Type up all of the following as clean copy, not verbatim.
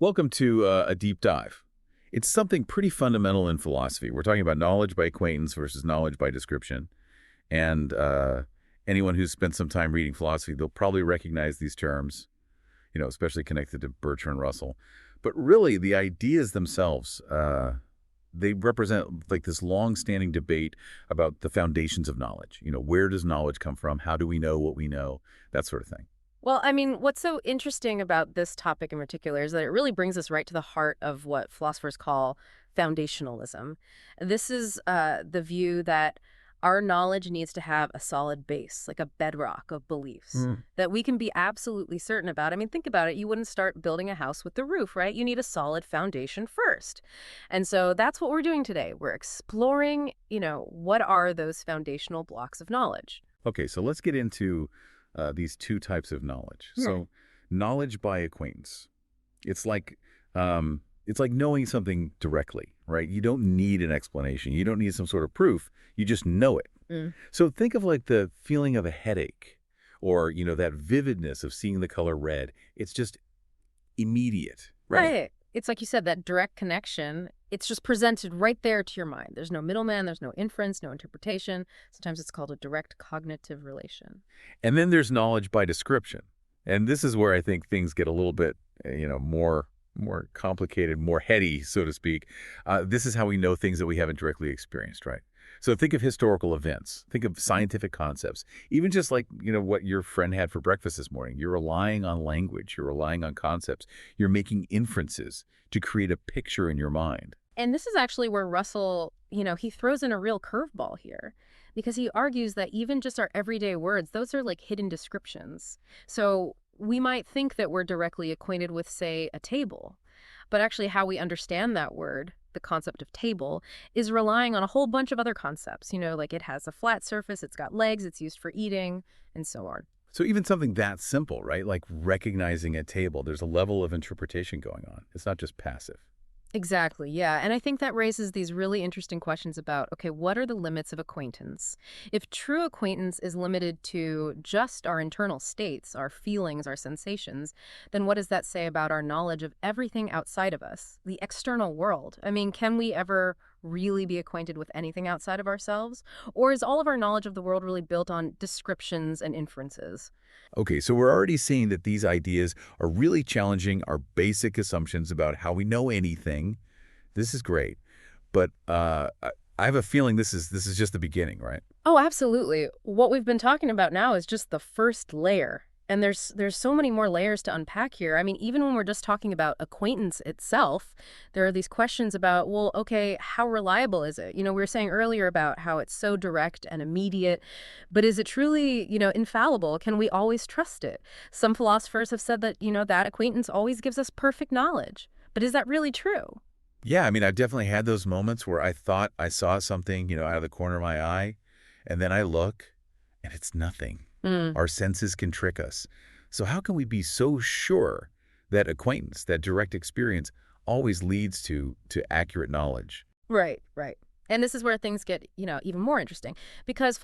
Welcome to a deep dive. It's something pretty fundamental in philosophy. We're talking about knowledge by acquaintance versus knowledge by description. And anyone who's spent some time reading philosophy, they'll probably recognize these terms, especially connected to Bertrand Russell. But really, the ideas themselves, they represent like this long-standing debate about the foundations of knowledge. Where does knowledge come from? How do we know what we know? That sort of thing. Well, I mean, what's so interesting about this topic in particular is that it really brings us right to the heart of what philosophers call foundationalism. This is the view that our knowledge needs to have a solid base, like a bedrock of beliefs that we can be absolutely certain about. I mean, think about it. You wouldn't start building a house with the roof, right? You need a solid foundation first. And so that's what we're doing today. We're exploring, what are those foundational blocks of knowledge? Okay, so let's get into these two types of knowledge. Sure. So, knowledge by acquaintance. It's like knowing something directly, right? You don't need an explanation. You don't need some sort of proof. You just know it. Mm. So think of like the feeling of a headache, or that vividness of seeing the color red. It's just immediate, right? Right. It's like you said, that direct connection, it's just presented right there to your mind. There's no middleman, there's no inference, no interpretation. Sometimes it's called a direct cognitive relation. And then there's knowledge by description. And this is where I think things get a little bit, more complicated, more heady, so to speak. This is how we know things that we haven't directly experienced, right? So think of historical events. Think of scientific concepts. Even just like, what your friend had for breakfast this morning. You're relying on language. You're relying on concepts. You're making inferences to create a picture in your mind. And this is actually where Russell, he throws in a real curveball here because he argues that even just our everyday words, those are like hidden descriptions. So we might think that we're directly acquainted with, say, a table, but actually how we understand that word, the concept of table, is relying on a whole bunch of other concepts. Like it has a flat surface, it's got legs, it's used for eating, and so on. So even something that simple, right? Like recognizing a table, there's a level of interpretation going on. It's not just passive. Exactly, yeah. And I think that raises these really interesting questions about, okay, what are the limits of acquaintance? If true acquaintance is limited to just our internal states, our feelings, our sensations, then what does that say about our knowledge of everything outside of us, the external world? I mean, can we ever really be acquainted with anything outside of ourselves? Or is all of our knowledge of the world really built on descriptions and inferences? Okay, so we're already seeing that these ideas are really challenging our basic assumptions about how we know anything. This is great, but I have a feeling this is just the beginning, right? Oh, absolutely. What we've been talking about now is just the first layer. And there's so many more layers to unpack here. I mean, even when we're just talking about acquaintance itself, there are these questions about, well, okay, how reliable is it? We were saying earlier about how it's so direct and immediate, but is it truly, infallible? Can we always trust it? Some philosophers have said that, that acquaintance always gives us perfect knowledge. But is that really true? Yeah, I mean, I've definitely had those moments where I thought I saw something, out of the corner of my eye, and then I look, and it's nothing. Mm. Our senses can trick us. So how can we be so sure that acquaintance, that direct experience, always leads to accurate knowledge? Right, right. And this is where things get, even more interesting because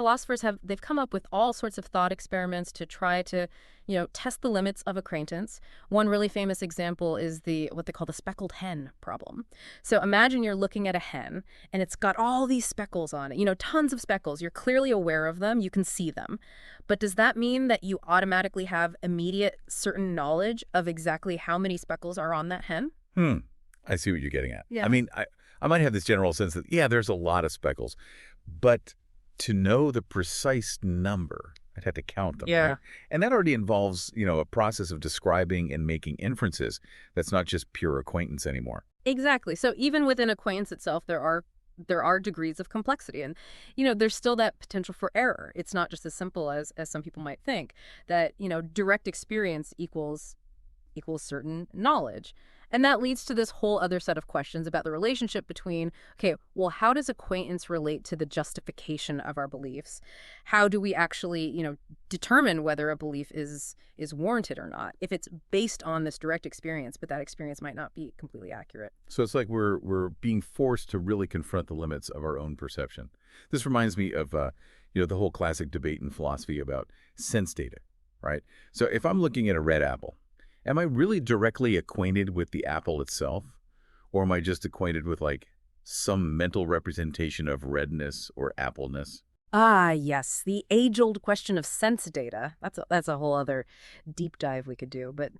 they've come up with all sorts of thought experiments to try to, test the limits of acquaintance. One really famous example is what they call the speckled hen problem. So imagine you're looking at a hen and it's got all these speckles on it, tons of speckles. You're clearly aware of them, you can see them. But does that mean that you automatically have immediate certain knowledge of exactly how many speckles are on that hen? Hmm. I see what you're getting at. I Yeah. mean, I might have this general sense that, yeah, there's a lot of speckles, but to know the precise number, I'd have to count them, right? Yeah. And that already involves, a process of describing and making inferences. That's not just pure acquaintance anymore. Exactly. So even within acquaintance itself, there are degrees of complexity, and there's still that potential for error. It's not just as simple as some people might think that direct experience equals certain knowledge. And that leads to this whole other set of questions about the relationship between, okay, well, how does acquaintance relate to the justification of our beliefs? How do we actually, determine whether a belief is warranted or not if it's based on this direct experience, but that experience might not be completely accurate? So it's like we're being forced to really confront the limits of our own perception. This reminds me of, the whole classic debate in philosophy about sense data, right? So if I'm looking at a red apple, Am I really directly acquainted with the apple itself? Or am I just acquainted with, like, some mental representation of redness or appleness? Ah, yes, the age-old question of sense data. That's a whole other deep dive we could do. But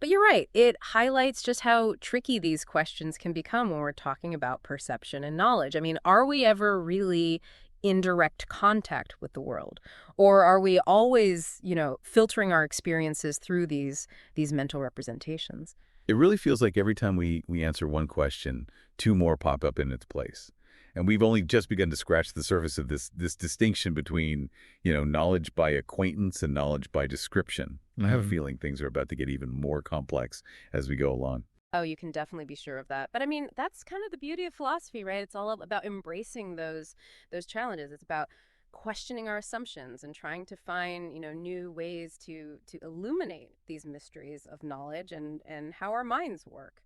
you're right. It highlights just how tricky these questions can become when we're talking about perception and knowledge. I mean, are we ever really in direct contact with the world? Or are we always, filtering our experiences through these mental representations? It really feels like every time we answer one question, two more pop up in its place. And we've only just begun to scratch the surface of this distinction between, knowledge by acquaintance and knowledge by description. And I have a feeling things are about to get even more complex as we go along. Oh, you can definitely be sure of that. But I mean, that's kind of the beauty of philosophy, right? It's all about embracing those challenges. It's about questioning our assumptions and trying to find, new ways to illuminate these mysteries of knowledge and how our minds work.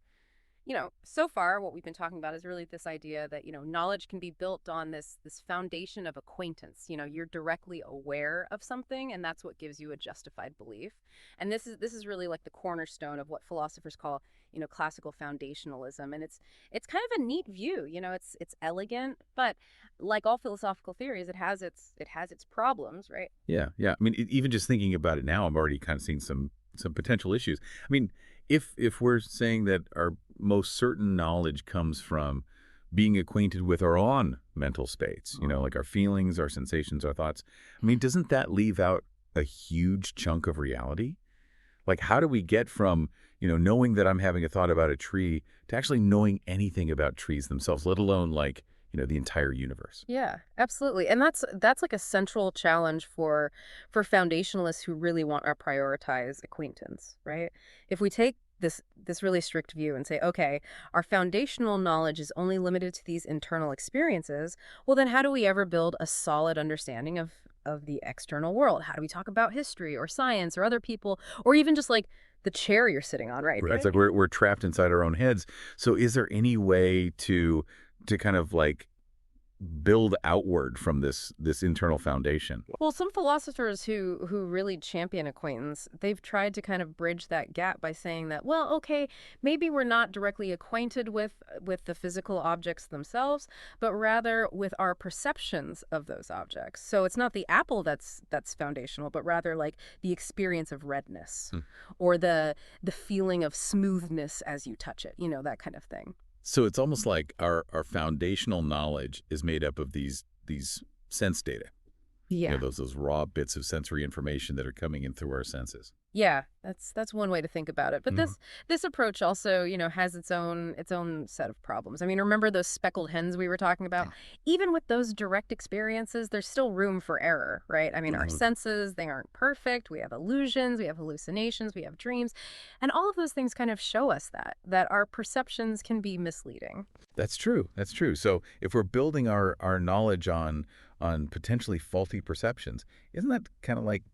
So far, what we've been talking about is really this idea that, knowledge can be built on this foundation of acquaintance. You're directly aware of something, and that's what gives you a justified belief. And this is really like the cornerstone of what philosophers call, classical foundationalism. And it's kind of a neat view. It's elegant, but like all philosophical theories, it has its problems, right? Yeah, yeah. I mean, even just thinking about it now, I'm already kind of seeing some potential issues. I mean, if we're saying that our most certain knowledge comes from being acquainted with our own mental states, like our feelings, our sensations, our thoughts, I mean, doesn't that leave out a huge chunk of reality? Like, how do we get from, knowing that I'm having a thought about a tree to actually knowing anything about trees themselves, let alone like, the entire universe? Yeah, absolutely. And that's like a central challenge for foundationalists who really want to prioritize acquaintance, right? If we take this really strict view and say, okay, our foundational knowledge is only limited to these internal experiences, well then how do we ever build a solid understanding of the external world? How do we talk about history or science or other people or even just like the chair you're sitting on, right? Right. It's like we're trapped inside our own heads. So is there any way to kind of like build outward from this internal foundation? Well, some philosophers who really champion acquaintance, they've tried to kind of bridge that gap by saying that, well, okay, maybe we're not directly acquainted with the physical objects themselves, but rather with our perceptions of those objects. So it's not the apple that's foundational, but rather like the experience of redness or the feeling of smoothness as you touch it, that kind of thing. So it's almost like our foundational knowledge is made up of these sense data. Yeah. Those raw bits of sensory information that are coming in through our senses. Yeah, that's one way to think about it. But Mhm. this approach also, has its own set of problems. I mean, remember those speckled hens we were talking about? Even with those direct experiences, there's still room for error, right? I mean, our Mhm. senses, they aren't perfect. We have illusions, we have hallucinations, we have dreams. And all of those things kind of show us that our perceptions can be misleading. That's true. That's true. So if we're building our knowledge on potentially faulty perceptions, isn't that kind of like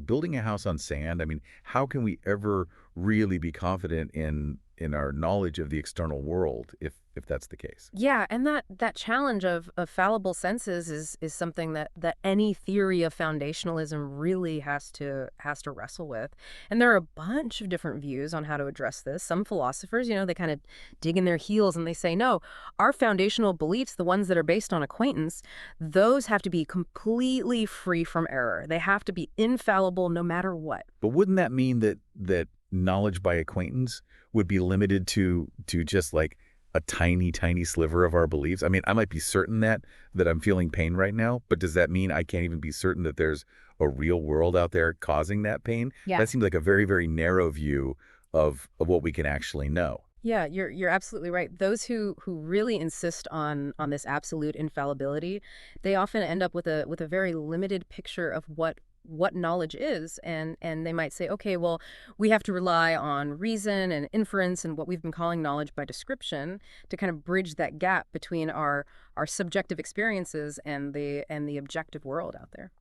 building a house on sand? I mean, how can we ever really be confident in our knowledge of the external world if that's the case? Yeah, and that challenge of fallible senses is something that any theory of foundationalism really has to wrestle with. And there are a bunch of different views on how to address this. Some philosophers, they kind of dig in their heels and they say, no, our foundational beliefs, the ones that are based on acquaintance, those have to be completely free from error. They have to be infallible no matter what. But wouldn't that mean that knowledge by acquaintance would be limited to just like a tiny, tiny sliver of our beliefs? I mean, I might be certain that I'm feeling pain right now, but does that mean I can't even be certain that there's a real world out there causing that pain? Yeah. That seems like a very, very narrow view of what we can actually know. Yeah, you're absolutely right. Those who really insist on this absolute infallibility, they often end up with a very limited picture of what knowledge is, and they might say, okay, well, we have to rely on reason and inference and what we've been calling knowledge by description to kind of bridge that gap between our subjective experiences and the objective world out there.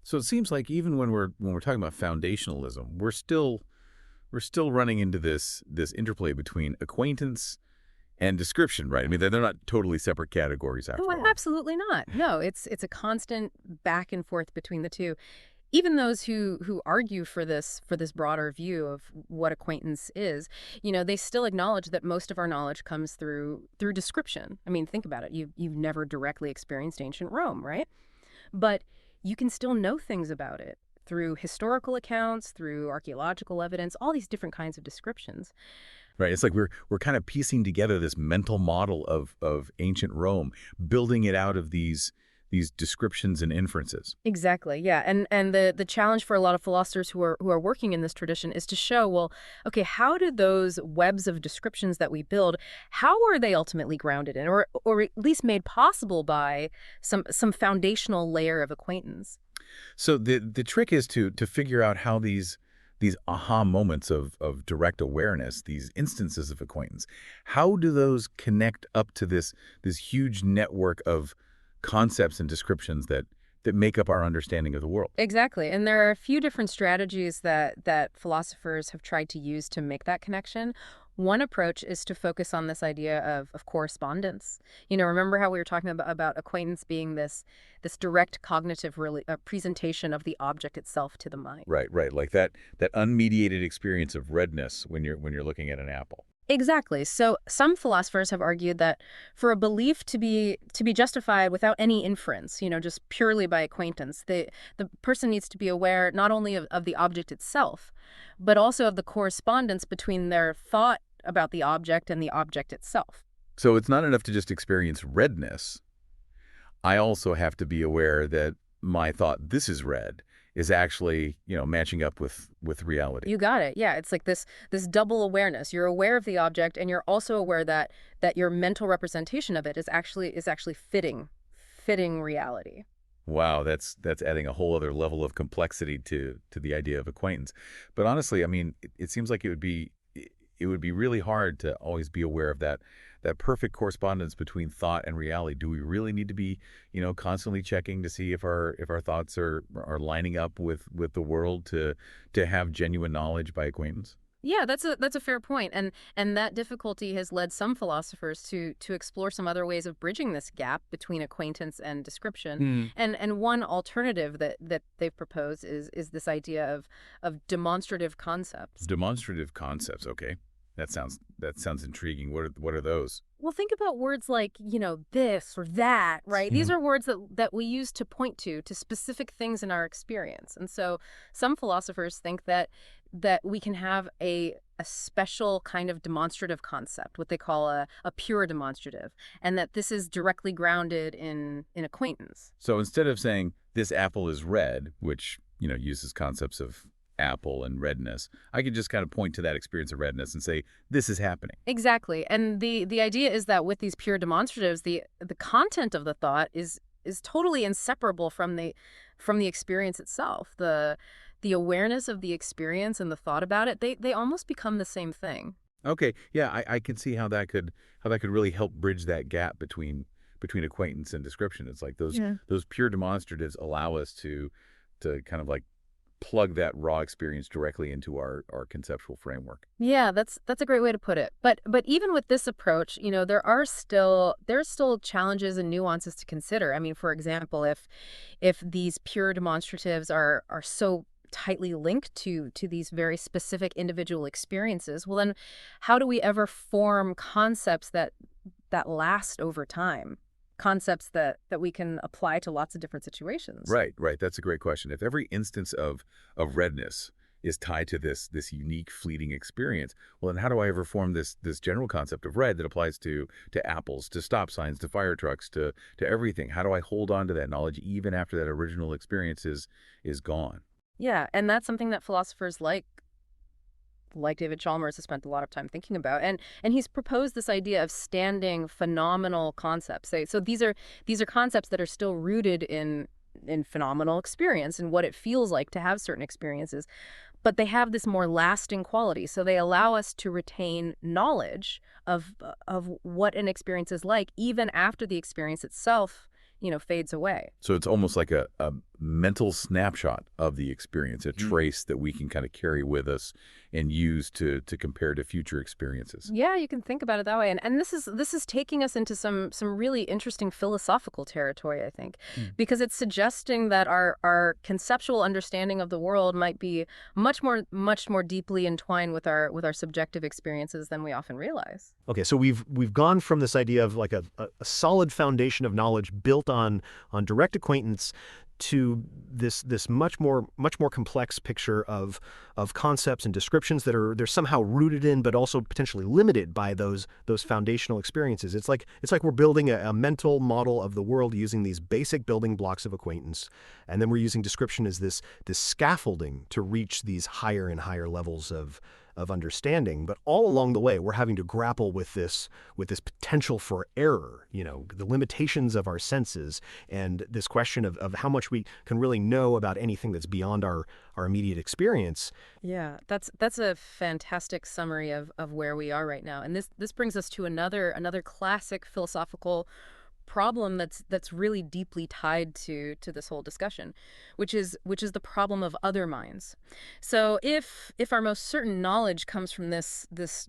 So it seems like even when we're talking about foundationalism, we're still running into this interplay between acquaintance and description, right? I mean, they're not totally separate categories Oh, after all. absolutely not. No, it's a constant back and forth between the two. even those who argue for this broader view of what acquaintance is, they still acknowledge that most of our knowledge comes through description. I mean, think about it. You've never directly experienced ancient Rome, right? But you can still know things about it through historical accounts, through archaeological evidence, all these different kinds of descriptions. Right. It's like we're kind of piecing together this mental model of ancient Rome, building it out of these descriptions and inferences. Exactly. Yeah. And the challenge for a lot of philosophers who are working in this tradition is to show, well, okay, how do those webs of descriptions that we build, how are they ultimately grounded in, or at least made possible by some foundational layer of acquaintance? So the trick is to figure out how these aha moments of direct awareness, these instances of acquaintance, how do those connect up to this huge network of concepts and descriptions that make up our understanding of the world? Exactly. And there are a few different strategies that philosophers have tried to use to make that connection. One approach is to focus on this idea of correspondence. Remember how we were talking about acquaintance being this direct cognitive presentation of the object itself to the mind. Right, right. Like that unmediated experience of redness when you're looking at an apple. Exactly. So some philosophers have argued that for a belief to be justified without any inference, just purely by acquaintance, the person needs to be aware not only of the object itself, but also of the correspondence between their thought about the object and the object itself. So it's not enough to just experience redness. I also have to be aware that my thought, this is red, is actually, matching up with reality. You got it. Yeah, it's like this double awareness. You're aware of the object, and you're also aware that your mental representation of it is actually fitting reality. Wow, that's adding a whole other level of complexity to the idea of acquaintance. But honestly, I mean, it seems like it would be really hard to always be aware of that perfect correspondence between thought and reality. Do we really need to be, constantly checking to see if our thoughts are lining up with the world to have genuine knowledge by acquaintance? Yeah, that's a fair point, and that difficulty has led some philosophers to explore some other ways of bridging this gap between acquaintance and description. Hmm. And one alternative that they've proposed is this idea of demonstrative concepts. Demonstrative concepts, okay. That sounds intriguing. What are those? Well, think about words like, this or that, right? These Mhm. are words that we use to point to specific things in our experience. And so some philosophers think that we can have a special kind of demonstrative concept, what they call a pure demonstrative, and that this is directly grounded in acquaintance. So instead of saying this apple is red, which, uses concepts of apple and redness, I could just kind of point to that experience of redness and say, this is happening. Exactly. And the idea is that with these pure demonstratives, the content of the thought is totally inseparable from the experience itself. The awareness of the experience and the thought about it, they almost become the same thing. Okay, yeah, I can see how that could really help bridge that gap between acquaintance and description. It's like those Yeah. those pure demonstratives allow us to kind of like plug that raw experience directly into our conceptual framework. Yeah, that's a great way to put it. But even with this approach, there's still challenges and nuances to consider. I mean, for example, if these pure demonstratives are so tightly linked to these very specific individual experiences, well then how do we ever form concepts that last over time? Concepts that we can apply to lots of different situations. Right, right. That's a great question. If every instance of redness is tied to this unique fleeting experience, well, then how do I ever form this general concept of red that applies to apples, to stop signs, to fire trucks, to everything? How do I hold on to that knowledge even after that original experience is gone? Yeah, and that's something that philosophers like David Chalmers has spent a lot of time thinking about, and he's proposed this idea of standing phenomenal concepts. So these are concepts that are still rooted in phenomenal experience and what it feels like to have certain experiences, but they have this more lasting quality. So they allow us to retain knowledge of what an experience is like even after the experience itself fades away. So it's almost like mental snapshot of the experience, a trace that we can kind of carry with us and use to compare to future experiences. Yeah, you can think about it that way. And this is taking us into some really interesting philosophical territory, I think, because it's suggesting that our conceptual understanding of the world might be much more deeply entwined with our subjective experiences than we often realize. Okay, so we've gone from this idea of like a solid foundation of knowledge built on direct acquaintance to this much more complex picture of concepts and descriptions that they're somehow rooted in but also potentially limited by those foundational experiences. It's like we're building a mental model of the world using these basic building blocks of acquaintance, and then we're using description as this scaffolding to reach these higher and higher levels of understanding. But all along the way, we're having to grapple with this potential for error, the limitations of our senses, and this question of how much we can really know about anything that's beyond our immediate experience. Yeah, that's a fantastic summary of where we are right now. And this brings us to another classic philosophical problem that's really deeply tied to this whole discussion, which is the problem of other minds. So if our most certain knowledge comes from this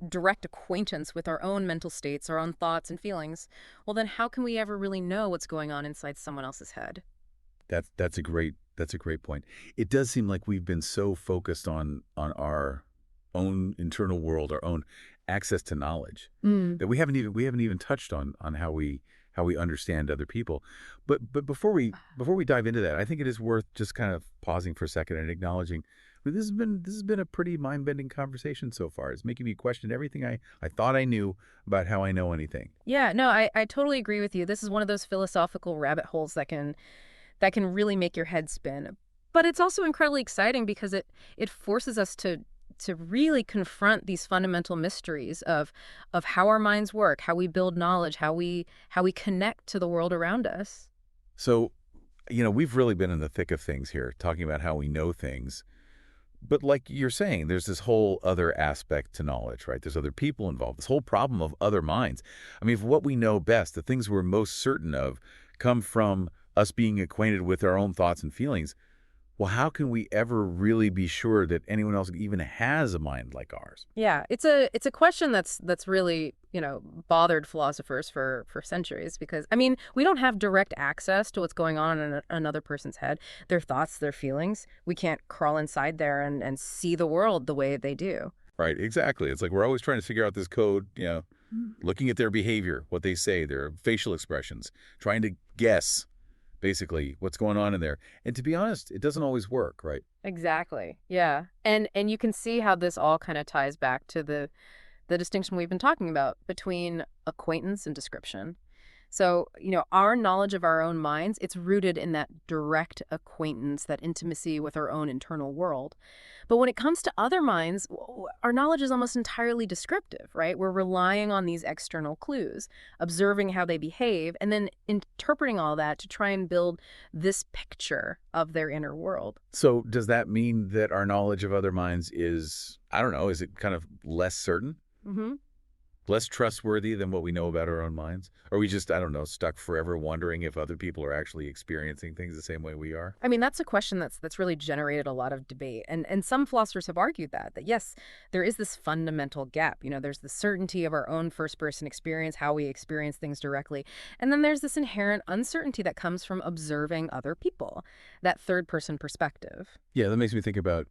direct acquaintance with our own mental states, our own thoughts and feelings, well then how can we ever really know what's going on inside someone else's head? That's a great point. It does seem like we've been so focused on our own internal world, our own access to knowledge, that we haven't even touched on how we understand other people. But before we dive into that, I think it is worth just kind of pausing for a second and acknowledging this has been a pretty mind-bending conversation so far. It's making me question everything I thought I knew about how I know anything. Yeah, no, I totally agree with you. This is one of those philosophical rabbit holes that can really make your head spin. But it's also incredibly exciting because it forces us to really confront these fundamental mysteries of how our minds work, how we build knowledge, how we connect to the world around us. So, we've really been in the thick of things here, talking about how we know things. But like you're saying, there's this whole other aspect to knowledge, right? There's other people involved, this whole problem of other minds. I mean, if what we know best, the things we're most certain of, come from us being acquainted with our own thoughts and feelings, well, how can we ever really be sure that anyone else even has a mind like ours? Yeah, it's a question that's really, bothered philosophers for centuries because, I mean, we don't have direct access to what's going on in another person's head, their thoughts, their feelings. We can't crawl inside there and see the world the way they do. Right, exactly. It's like we're always trying to figure out this code, looking at their behavior, what they say, their facial expressions, trying to guess basically what's going on in there. And to be honest, it doesn't always work, right? Exactly. Yeah. And you can see how this all kind of ties back to the distinction we've been talking about between acquaintance and description. So, our knowledge of our own minds, it's rooted in that direct acquaintance, that intimacy with our own internal world. But when it comes to other minds, our knowledge is almost entirely descriptive, right? We're relying on these external clues, observing how they behave, and then interpreting all that to try and build this picture of their inner world. So does that mean that our knowledge of other minds is, I don't know, is it kind of less certain? Mm-hmm. Less trustworthy than what we know about our own minds? Or are we just, I don't know, stuck forever wondering if other people are actually experiencing things the same way we are? I mean, that's a question that's really generated a lot of debate. And some philosophers have argued that yes, there is this fundamental gap. There's the certainty of our own first-person experience, how we experience things directly. And then there's this inherent uncertainty that comes from observing other people, that third-person perspective. Yeah, that makes me think about,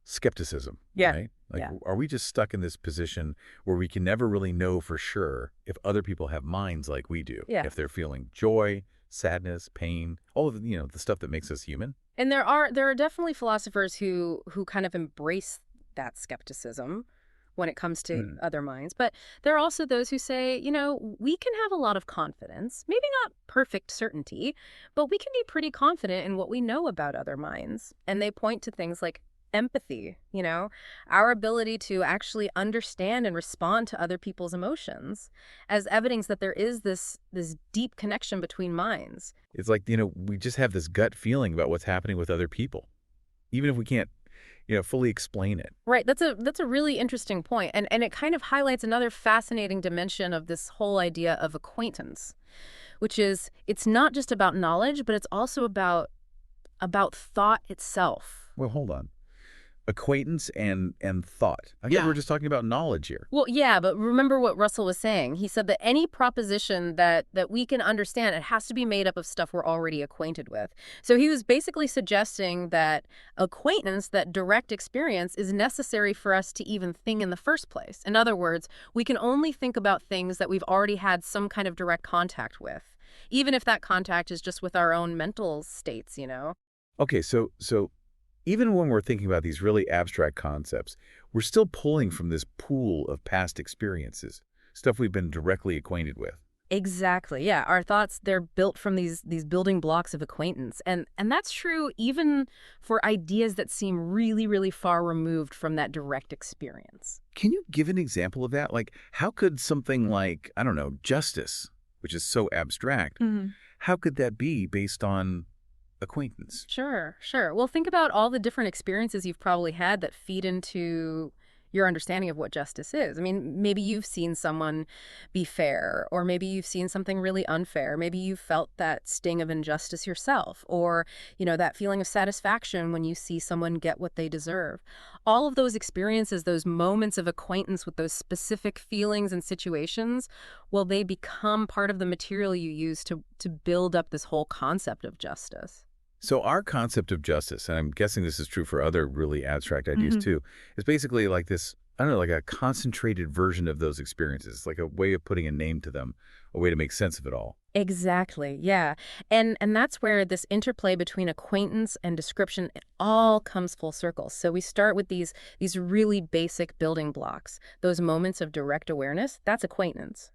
skepticism. Yeah. Right? Like, Yeah. Are we just stuck in this position where we can never really know for sure if other people have minds like we do? Yeah. If they're feeling joy, sadness, pain, all of the, the stuff that makes us human? And there are definitely philosophers who kind of embrace that skepticism when it comes to other minds. But there are also those who say, we can have a lot of confidence, maybe not perfect certainty, but we can be pretty confident in what we know about other minds. And they point to things like empathy, our ability to actually understand and respond to other people's emotions as evidence that there is this deep connection between minds. It's like, we just have this gut feeling about what's happening with other people, even if we can't, fully explain it. Right. That's a really interesting point. And it kind of highlights another fascinating dimension of this whole idea of acquaintance, which is it's not just about knowledge, but it's also about about thought itself. Well, hold on. Acquaintance and thought. I thought we Yeah. were just talking about knowledge here. Well, yeah, but remember what Russell was saying. He said that any proposition that we can understand, it has to be made up of stuff we're already acquainted with. So he was basically suggesting that acquaintance, that direct experience, is necessary for us to even think in the first place. In other words, we can only think about things that we've already had some kind of direct contact with, even if that contact is just with our own mental states, you know? Okay, so even when we're thinking about these really abstract concepts, we're still pulling from this pool of past experiences, stuff we've been directly acquainted with. Exactly. Yeah, our thoughts, they're built from these building blocks of acquaintance. And that's true even for ideas that seem really, really far removed from that direct experience. Can you give an example of that? Like, how could something like, I don't know, justice, which is so abstract, how could that be based on acquaintance? Sure, sure. Well, think about all the different experiences you've probably had that feed into your understanding of what justice is. I mean, maybe you've seen someone be fair, or maybe you've seen something really unfair. Maybe you've felt that sting of injustice yourself, or, that feeling of satisfaction when you see someone get what they deserve. All of those experiences, those moments of acquaintance with those specific feelings and situations, well, they become part of the material you use to build up this whole concept of justice. So our concept of justice, and I'm guessing this is true for other really abstract ideas too, is basically like this, I don't know, like a concentrated version of those experiences, like a way of putting a name to them, a way to make sense of it all. Exactly. Yeah. And that's where this interplay between acquaintance and description, it all comes full circle. So we start with these really basic building blocks. Those moments of direct awareness, that's acquaintance.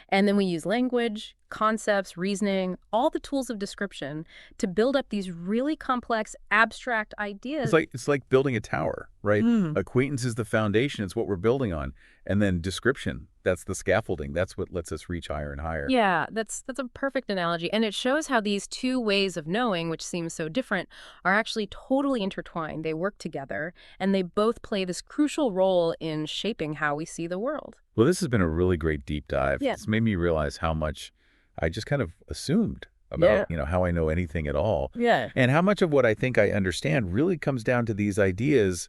And then we use language, concepts, reasoning, all the tools of description to build up these really complex, abstract ideas. It's like building a tower, right? Acquaintance is the foundation, it's what we're building on. And then description, that's the scaffolding. That's what lets us reach higher and higher. Yeah, that's a perfect analogy. And it shows how these two ways of knowing, which seem so different, are actually totally intertwined. They work together, and they both play this crucial role in shaping how we see the world. Well, this has been a really great deep dive. Yeah. It's made me realize how much I just kind of assumed about, how I know anything at all. Yeah. And how much of what I think I understand really comes down to these ideas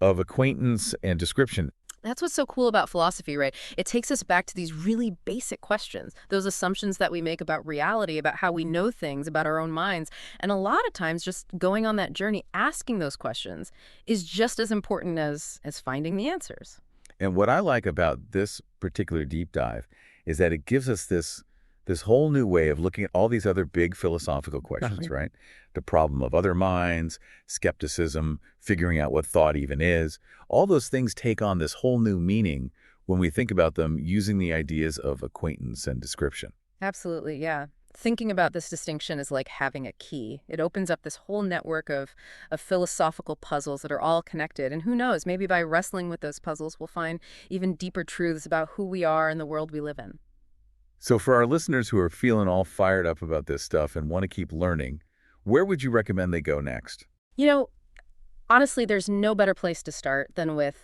of acquaintance and description. That's what's so cool about philosophy, right? It takes us back to these really basic questions, those assumptions that we make about reality, about how we know things, about our own minds. And a lot of times just going on that journey, asking those questions is just as important as finding the answers. And what I like about this particular deep dive is that it gives us this whole new way of looking at all these other big philosophical questions, right? The problem of other minds, skepticism, figuring out what thought even is. All those things take on this whole new meaning when we think about them using the ideas of acquaintance and description. Absolutely, yeah. Thinking about this distinction is like having a key. It opens up this whole network of philosophical puzzles that are all connected. And who knows, maybe by wrestling with those puzzles, we'll find even deeper truths about who we are and the world we live in. So for our listeners who are feeling all fired up about this stuff and want to keep learning, where would you recommend they go next? You know, honestly, there's no better place to start than with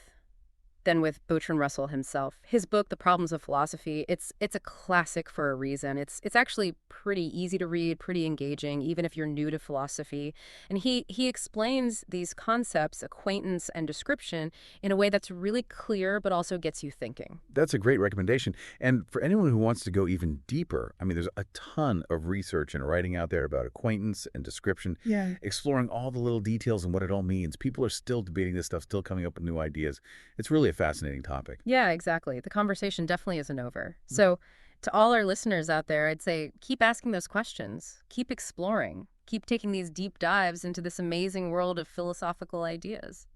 Bertrand Russell himself. His book, The Problems of Philosophy, it's a classic for a reason. It's actually pretty easy to read, pretty engaging, even if you're new to philosophy. And he explains these concepts, acquaintance and description, in a way that's really clear but also gets you thinking. That's a great recommendation. And for anyone who wants to go even deeper, I mean, there's a ton of research and writing out there about acquaintance and description, exploring all the little details and what it all means. People are still debating this stuff, still coming up with new ideas. It's really a fascinating topic. Yeah, exactly. The conversation definitely isn't over. So to all our listeners out there, I'd say keep asking those questions, keep exploring, keep taking these deep dives into this amazing world of philosophical ideas.